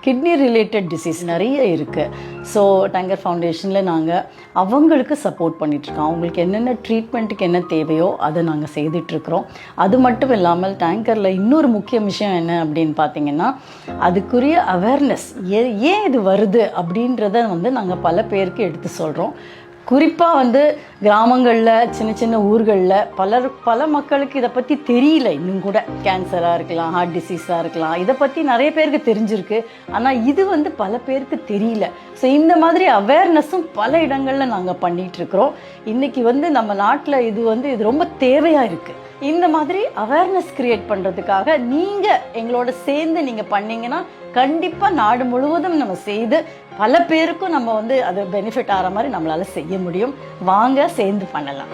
Kidney related disease நிறைய இருக்குது. So tanker ஃபவுண்டேஷனில் நாங்கள் அவங்களுக்கு சப்போர்ட் பண்ணிகிட்ருக்கோம். அவங்களுக்கு என்னென்ன ட்ரீட்மெண்ட்டுக்கு என்ன தேவையோ அதை நாங்கள் செய்துட்ருக்குறோம். அது மட்டும் இல்லாமல் டேங்கரில் இன்னொரு முக்கிய விஷயம் என்ன அப்படின்னு பார்த்தீங்கன்னா, அதுக்குரிய அவேர்னஸ் ஏன் இது வருது அப்படின்றத நாங்கள் பல பேருக்கு எடுத்து சொல்கிறோம். குறிப்பாக கிராமங்களில் சின்ன சின்ன ஊர்களில் பல மக்களுக்கு இதை பற்றி தெரியல. இன்னும் கூட கேன்சராக இருக்கலாம், ஹார்ட் டிசீஸாக இருக்கலாம், இதை பற்றி நிறைய பேருக்கு தெரிஞ்சிருக்கு. ஆனால் இது பல பேருக்கு தெரியல. ஸோ இந்த மாதிரி அவேர்னஸும் பல இடங்களில் நாங்கள் பண்ணிகிட்ருக்குறோம். இன்றைக்கி நம்ம நாட்டில் இது ரொம்ப தேவையாக இருக்குது. இந்த மாதிரி அவேர்னஸ் க்ரியேட் பண்ணுறதுக்காக நீங்கள் எங்களோட சேர்ந்து நீங்கள் பண்ணிங்கன்னா கண்டிப்பாக நாடு முழுவதும் நம்ம செய்து பல பேருக்கும் நம்ம அது பெனிஃபிட் ஆகிற மாதிரி நம்மளால் செய்ய முடியும். வாங்க சேர்ந்து பண்ணலாம்.